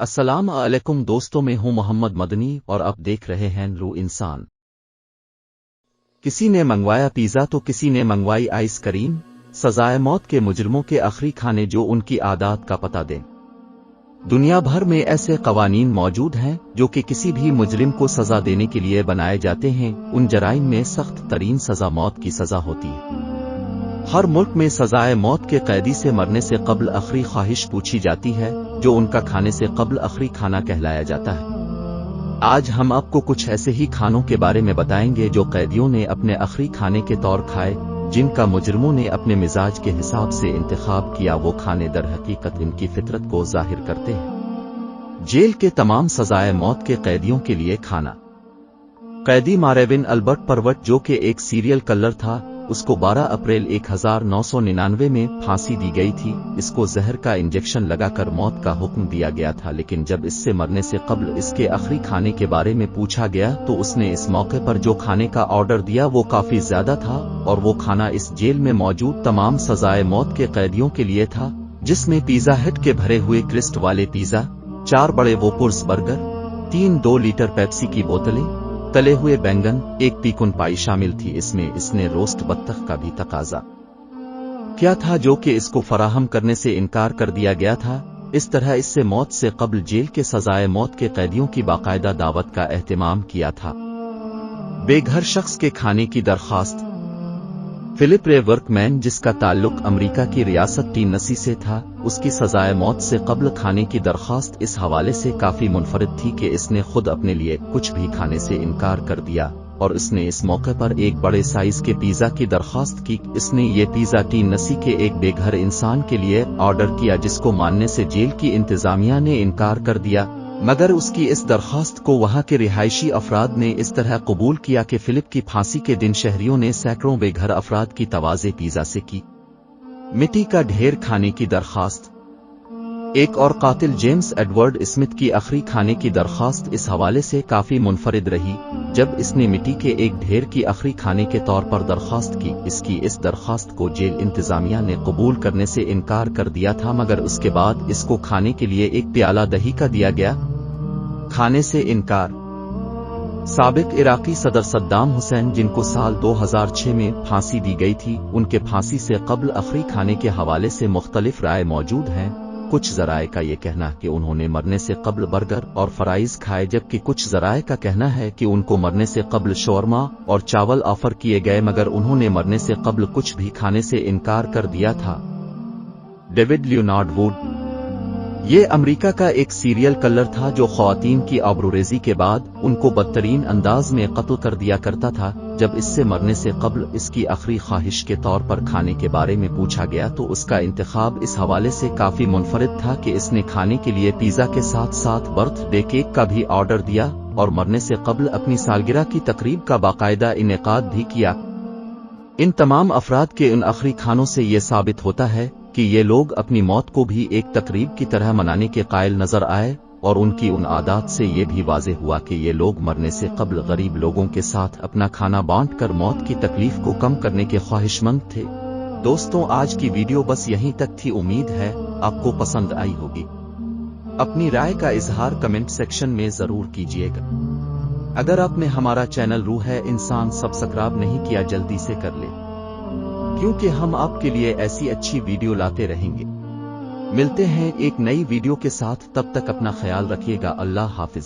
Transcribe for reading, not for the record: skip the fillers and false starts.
अस्सलाम अलैकुम दोस्तों, मैं हूं मोहम्मद मदनी और आप देख रहे हैं रू इंसान। किसी ने मंगवाया पिज़्ज़ा तो किसी ने मंगवाई आइसक्रीम। सजाए मौत के मुजरिमों के आखिरी खाने जो उनकी आदत का पता दें। दुनिया भर में ऐसे कवानीन मौजूद हैं जो कि किसी भी मुजरिम को सजा देने के लिए बनाए जाते हैं। उन जराइम में सख्त तरीन सजा मौत की सजा होती है। हर मुल्क में सजाए मौत के कैदी से मरने से कब्ल आखिरी ख्वाहिश पूछी जाती है, जो उनका खाने से कब्ल आखिरी खाना कहलाया जाता है। आज हम आपको कुछ ऐसे ही खानों के बारे में बताएंगे जो कैदियों ने अपने आखिरी खाने के तौर खाए, जिनका मुजरिमों ने अपने मिजाज के हिसाब से इंतखाब किया। वो खाने दर हकीकत इनकी फितरत को जाहिर करते हैं। जेल के तमाम सजाए मौत के कैदियों के लिए खाना। कैदी मारेविन अल्बर्ट परवट, जो कि एक सीरियल किलर था, उसको 12 अप्रैल 1999 में फांसी दी गई थी। इसको जहर का इंजेक्शन लगाकर मौत का हुक्म दिया गया था, लेकिन जब इससे मरने से कब्ल इसके आखिरी खाने के बारे में पूछा गया तो उसने इस मौके पर जो खाने का ऑर्डर दिया वो काफी ज्यादा था, और वो खाना इस जेल में मौजूद तमाम सजाए मौत के कैदियों के लिए था, जिसमें पिज़्ज़ा हट के भरे हुए क्रिस्ट वाले पिज़्ज़ा, 4 बड़े वोपुर्स बर्गर, 3 2 लीटर पेप्सी की बोतलें, तले हुए बैंगन, 1 पीकुन पाई शामिल थी। इसमें इसने रोस्ट बत्तख का भी तकाजा क्या था, जो कि इसको फराहम करने से इनकार कर दिया गया था। इस तरह इससे मौत से कब्ल जेल के सजाए मौत के कैदियों की बाकायदा दावत का एहतमाम किया था। बेघर शख्स के खाने की दरख्वास्त। फिलिप रे वर्कमैन, जिसका ताल्लुक अमेरिका की रियासत टेनेसी से था, उसकी सजाए मौत से कब्ल खाने की दरख्वास्त इस हवाले से काफी मुनफरिद थी कि इसने खुद अपने लिए कुछ भी खाने से इनकार कर दिया, और इसने इस मौके पर एक बड़े साइज के पिज़्ज़ा की दरख्वास्त की। इसने ये पिज़्ज़ा टेनेसी के एक बेघर इंसान के लिए ऑर्डर किया, जिसको मानने से जेल की इंतजामिया ने इनकार कर दिया, मगर उसकी इस दरख्वास्त को वहां के रिहायशी अफराद ने इस तरह कबूल किया कि फिलिप की फांसी के दिन शहरियों ने सैकड़ों बेघर अफराद की तवाज़े पिज़्ज़ा से की। मिट्टी का ढेर खाने की दरख्वास्त। एक और कातिल जेम्स एडवर्ड स्मिथ की आखिरी खाने की दरख्वास्त इस हवाले से काफी मुनफरिद रही, जब इसने मिट्टी के एक ढेर की आखिरी खाने के तौर पर दरख्वास्त की। इसकी इस दरख्वास्त को जेल इंतजामिया ने कबूल करने से इनकार कर दिया था, मगर उसके बाद इसको खाने के लिए एक प्याला दही का दिया गया। खाने से इनकार। साबिक इराकी सदर सद्दाम हुसैन, जिनको साल 2006 में फांसी दी गई थी, उनके फांसी से कब्ल आखिरी खाने के हवाले से मुख्तलिफ राय मौजूद हैं। कुछ जराए का ये कहना है कि उन्होंने मरने से कब्ल बर्गर और फ्राइज खाए, जबकि कुछ जराए का कहना है कि उनको मरने से कब्ल शौरमा और चावल ऑफर किए गए, मगर उन्होंने मरने से कब्ल कुछ भी खाने से इनकार कर दिया था। डेविड लियोनार्ड वुड, ये अमेरिका का एक सीरियल किलर था जो ख्वातीन की आबरूरेजी के बाद उनको बदतरीन अंदाज में कत्ल कर दिया करता था। जब इससे मरने से कब्ल इसकी आखिरी ख्वाहिश के तौर पर खाने के बारे में पूछा गया तो उसका इंतखाब इस हवाले से काफी मुनफरिद था कि इसने खाने के लिए पिज़्ज़ा के साथ साथ बर्थडे केक का भी ऑर्डर दिया, और मरने से कब्ल अपनी सालगिरह की तकरीब का बाकायदा इनेकाद भी किया। इन तमाम अफराद के उन आखिरी खानों से ये साबित होता है कि ये लोग अपनी मौत को भी एक तकरीब की तरह मनाने के कायल नजर आए, और उनकी उन आदत से ये भी वाज़ेह हुआ कि ये लोग मरने से कब्ल गरीब लोगों के साथ अपना खाना बांटकर मौत की तकलीफ को कम करने के ख्वाहिशमंद थे। दोस्तों, आज की वीडियो बस यहीं तक थी। उम्मीद है आपको पसंद आई होगी। अपनी राय का इजहार कमेंट सेक्शन में जरूर कीजिएगा। अगर आपने हमारा चैनल रूह है इंसान सब्सक्राइब नहीं किया, जल्दी से कर ले, क्योंकि हम आपके लिए ऐसी अच्छी वीडियो लाते रहेंगे। मिलते हैं एक नई वीडियो के साथ, तब तक अपना ख्याल रखिएगा। अल्लाह हाफिज।